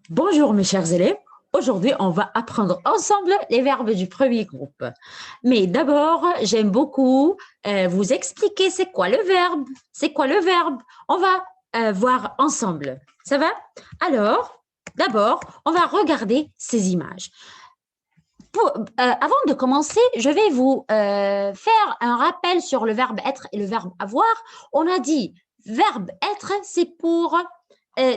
Bonjour mes chers élèves, aujourd'hui on va apprendre ensemble les verbes du premier groupe. Mais d'abord, j'aime beaucoup vous expliquer c'est quoi le verbe, c'est quoi le verbe. On va voir ensemble, ça va? Alors, d'abord, on va regarder ces images. Avant de commencer, je vais vous faire un rappel sur le verbe être et le verbe avoir. On a dit verbe être, c'est pour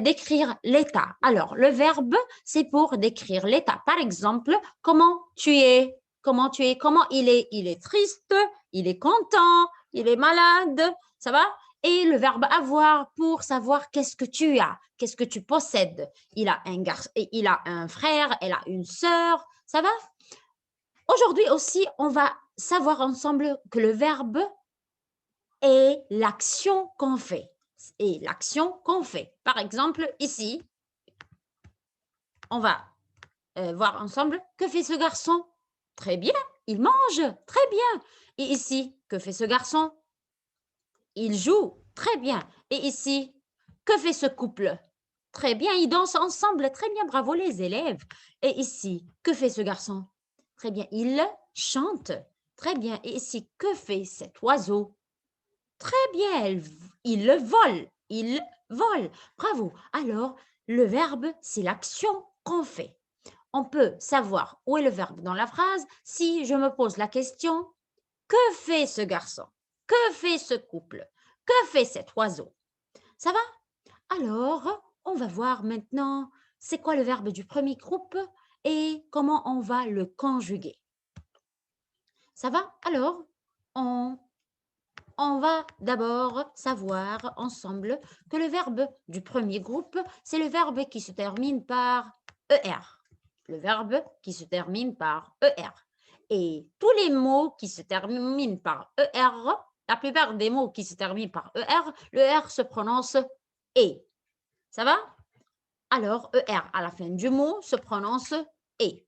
décrire l'état. Alors, le verbe, c'est pour décrire l'état. Par exemple, comment tu es, comment tu es, comment il est triste, il est content, il est malade, ça va? Et le verbe avoir pour savoir qu'est-ce que tu as, qu'est-ce que tu possèdes. Il a un garçon, il a un frère, elle a une sœur, ça va? Aujourd'hui aussi, on va savoir ensemble que le verbe est l'action qu'on fait. Et l'action qu'on fait. Par exemple, ici, on va voir ensemble que fait ce garçon. Très bien, il mange. Très bien. Et ici, que fait ce garçon? Il joue. Très bien. Et ici, que fait ce couple? Très bien, ils dansent ensemble. Très bien, bravo les élèves. Et ici, que fait ce garçon? Très bien, il chante. Très bien. Et ici, que fait cet oiseau? Très bien, il le vole. Il vole. Bravo. Alors, le verbe, c'est l'action qu'on fait. On peut savoir où est le verbe dans la phrase si je me pose la question, que fait ce garçon? Que fait ce couple? Que fait cet oiseau? Ça va? Alors, on va voir maintenant c'est quoi le verbe du premier groupe et comment on va le conjuguer. Ça va? Alors, on, on va d'abord savoir ensemble que le verbe du premier groupe, c'est le verbe qui se termine par ER. Le verbe qui se termine par ER. Et tous les mots qui se terminent par ER, la plupart des mots qui se terminent par ER, le R se prononce E. Ça va? Alors, ER à la fin du mot se prononce E.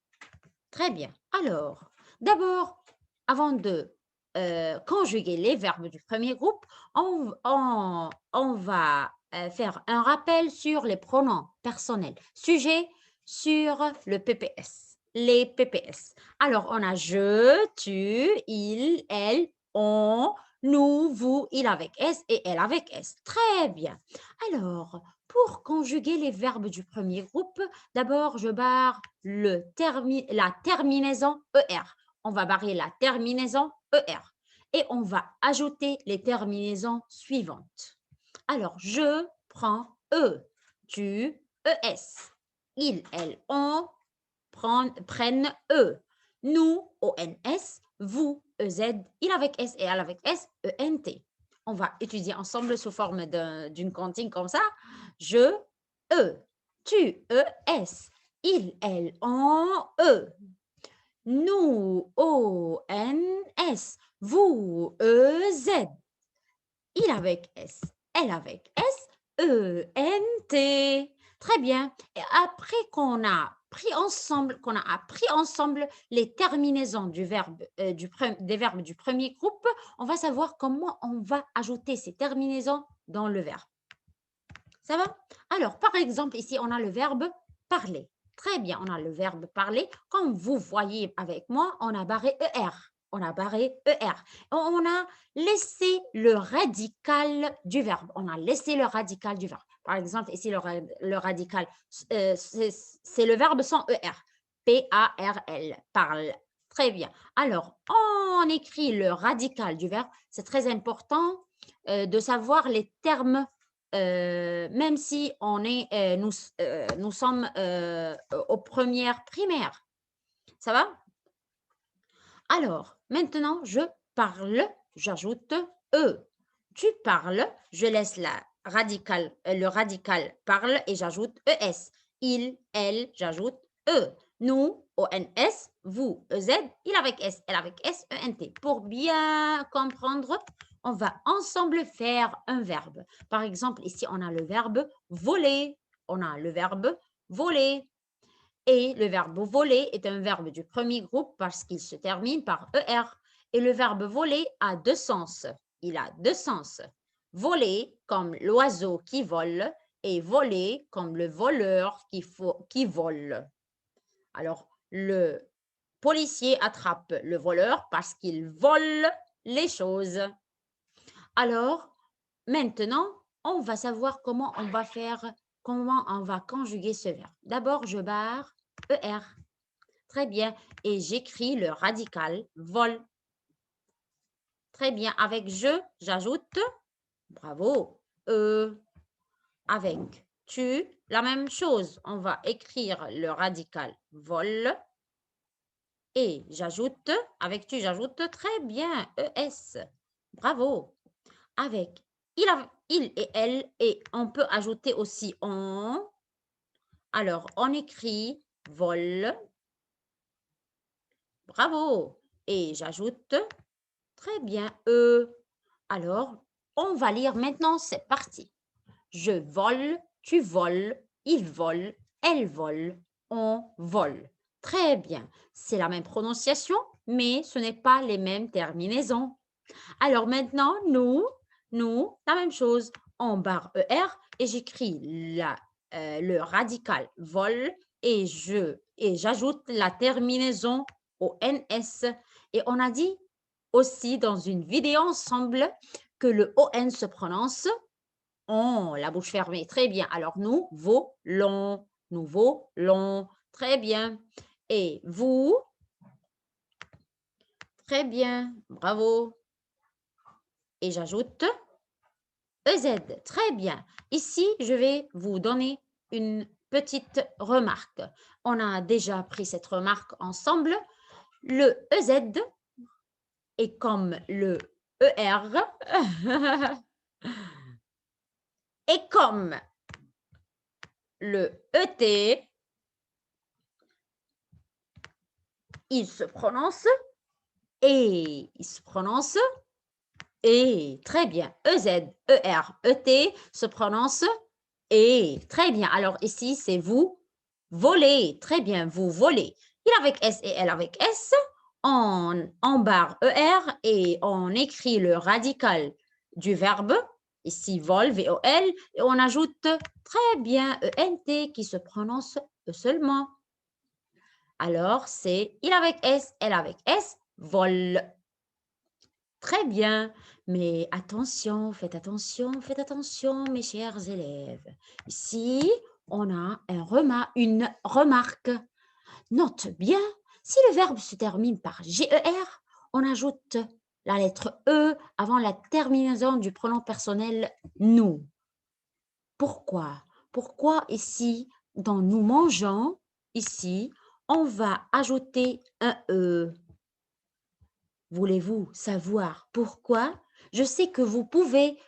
Très bien. Alors, d'abord, avant de conjuguer les verbes du premier groupe, on va faire un rappel sur les pronoms personnels. Sujet sur le PPS, les PPS. Alors, on a je, tu, il, elle, on, nous, vous, il avec S et elle avec S. Très bien. Alors, pour conjuguer les verbes du premier groupe, d'abord, je barre la terminaison ER. On va barrer la terminaison ER et on va ajouter les terminaisons suivantes. Alors, je prends E, tu, ES, il, elle, on prennent E, nous, ONS, vous, EZ, il avec S et elle avec S, ENT. On va étudier ensemble sous forme d'une comptine comme ça. Je, E, tu, ES, il, elle, on, E, nous, ONS, vous, EZ, il avec S, elle avec S, ENT. Très bien. Et après qu'on a appris ensemble les terminaisons des verbes du premier groupe, on va savoir comment on va ajouter ces terminaisons dans le verbe. Ça va? Alors, par exemple, ici, on a le verbe parler. Très bien, on a le verbe parler. Comme vous voyez avec moi, on a barré ER. On a barré ER. On a laissé le radical du verbe. On a laissé le radical du verbe. Par exemple, ici, le radical, c'est le verbe sans ER. P-A-R-L, parle. Très bien. Alors, on écrit le radical du verbe. C'est très important de savoir les termes même si nous sommes aux premières primaires. Ça va? Alors, maintenant, je parle, j'ajoute E. Tu parles, je laisse le radical parle et j'ajoute ES. Il, elle, j'ajoute E. Nous, ONS, vous, EZ, il avec S, elle avec S, ENT. Pour bien comprendre, on va ensemble faire un verbe. Par exemple, ici, on a le verbe voler. On a le verbe voler. Et le verbe voler est un verbe du premier groupe parce qu'il se termine par ER. Et le verbe voler a deux sens. Il a deux sens. Voler comme l'oiseau qui vole Et voler comme le voleur qui vole. Alors, le policier attrape le voleur parce qu'il vole les choses. Alors, maintenant, on va savoir comment on va conjuguer ce verbe. D'abord, je barre ER. Très bien. Et j'écris le radical vol. Très bien. Avec je, j'ajoute, bravo, avec tu, la même chose. On va écrire le radical vol. Et j'ajoute, avec tu, j'ajoute très bien, ES. Bravo. Avec il et elle, et on peut ajouter aussi on. Alors, on écrit vol. Bravo. Et j'ajoute très bien, Alors, on va lire maintenant, c'est parti. Je vole, tu voles, il vole, elle vole, on vole. Très bien. C'est la même prononciation, mais ce n'est pas les mêmes terminaisons. Alors maintenant, nous, la même chose. On barre ER et j'écris le radical vol et j'ajoute la terminaison au NS. Et on a dit aussi dans une vidéo ensemble que le ON se prononce on, la bouche fermée. Très bien. Alors, nous volons. Nous volons. Très bien. Et vous? Très bien. Bravo. Et j'ajoute EZ. Très bien. Ici, je vais vous donner une petite remarque. On a déjà pris cette remarque ensemble. Le EZ est comme le ER et comme le ET, il se prononce et il se prononce et. Très bien. EZ, ER, ET se prononce et. Très bien. Alors ici, c'est vous volez. Très bien, vous volez. Il avec S et elle avec S, on barre ER et on écrit le radical du verbe, ici vol, V-O-L, et on ajoute très bien ENT qui se prononce seulement. Alors, c'est il avec S, elle avec S, vol. Très bien, mais attention, faites attention, mes chers élèves. Ici, on a une remarque. Note bien, si le verbe se termine par GER, on ajoute la lettre E avant la terminaison du pronom personnel nous. Pourquoi? Pourquoi ici, dans nous mangeons, ici, on va ajouter un E? Voulez-vous savoir pourquoi? Je sais que vous pouvez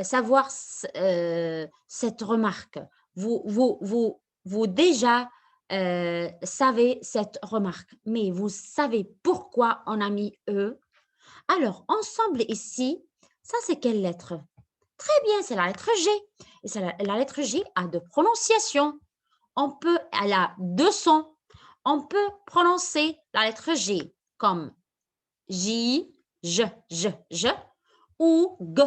savoir cette remarque. Vous déjà savez cette remarque, mais vous savez pourquoi on a mis E? Alors, ensemble ici, ça c'est quelle lettre? Très bien, c'est la lettre G. Et la lettre G a deux prononciations. Elle a deux sons. On peut prononcer la lettre G comme J, je, ou G,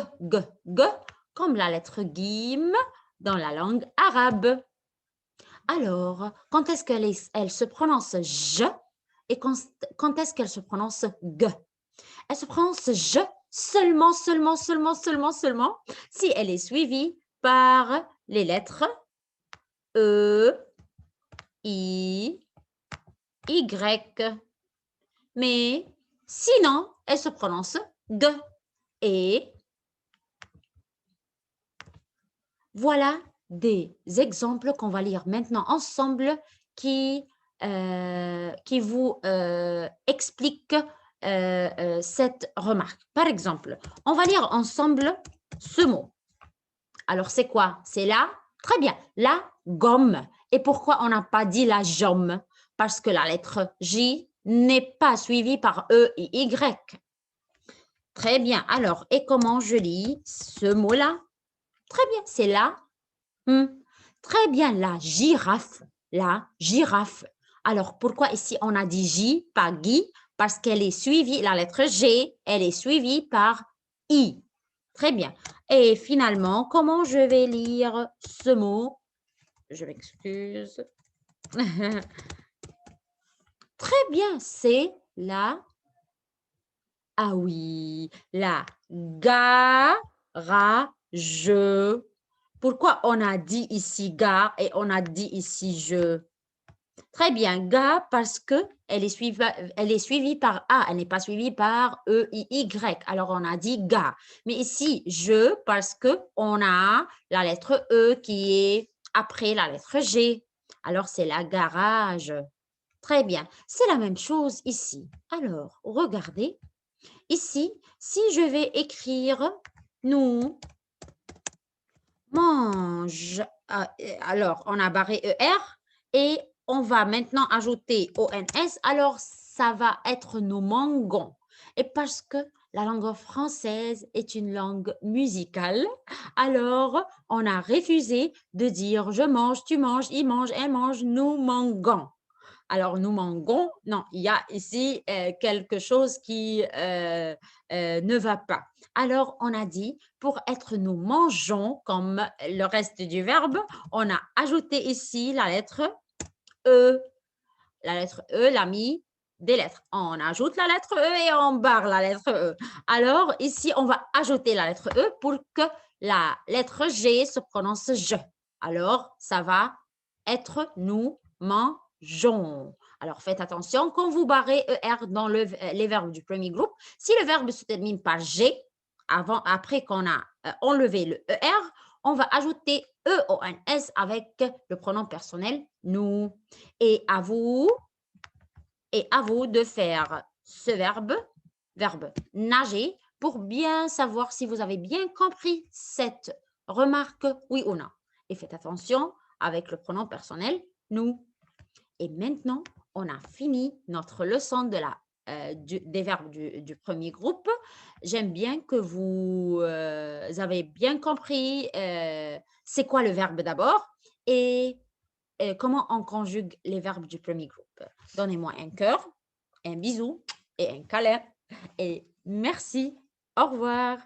comme la lettre Gim dans la langue arabe. Alors, quand est-ce elle se prononce je et quand est-ce qu'elle se prononce G? Elle se prononce je seulement si elle est suivie par les lettres E, I, Y. Mais sinon, elle se prononce G. Et voilà des exemples qu'on va lire maintenant ensemble qui vous expliquent cette remarque. Par exemple, on va lire ensemble ce mot. Alors, c'est quoi? C'est la, très bien, la gomme. Et pourquoi on n'a pas dit la jomme? Parce que la lettre J n'est pas suivie par E et Y. Très bien. Alors, et comment je lis ce mot-là? Très bien, c'est la. Très bien, la girafe. La girafe. Alors, pourquoi ici on a dit J, pas Guy? Parce qu'elle est suivie, la lettre G, elle est suivie par I. Très bien. Et finalement, comment je vais lire ce mot? Je m'excuse. Très bien, c'est la... Ah oui, la garage. Pourquoi on a dit ici gare et on a dit ici je? Très bien, gare parce que elle est suivie par A, elle n'est pas suivie par E-I-Y. Alors, on a dit gare. Mais ici, je parce que on a la lettre E qui est après la lettre G. Alors, c'est la garage. Très bien. C'est la même chose ici. Alors, regardez. Ici, si je vais écrire nous mange, alors on a barré ER et on va maintenant ajouter ONS, alors ça va être nous manguons. Et parce que la langue française est une langue musicale, alors on a refusé de dire je mange, tu manges, il mange, elle mange, nous manguons. Alors, nous manguons, non, il y a ici quelque chose qui ne va pas. Alors, on a dit, pour être nous mangeons, comme le reste du verbe, on a ajouté ici la lettre E. La lettre E, l'ami des lettres. On ajoute la lettre E et on barre la lettre E. Alors, ici, on va ajouter la lettre E pour que la lettre G se prononce je. Alors, ça va être nous mangeons. Alors, faites attention, quand vous barrez ER dans les verbes du premier groupe, si le verbe se termine par G, après qu'on a enlevé le ER, on va ajouter EONS avec le pronom personnel nous. Et à vous de faire ce verbe nager, pour bien savoir si vous avez bien compris cette remarque, oui ou non. Et faites attention avec le pronom personnel nous. Et maintenant, on a fini notre leçon des verbes du premier groupe. J'aime bien que vous avez bien compris c'est quoi le verbe d'abord et comment on conjugue les verbes du premier groupe. Donnez-moi un cœur, un bisou et un câlin. Et merci. Au revoir.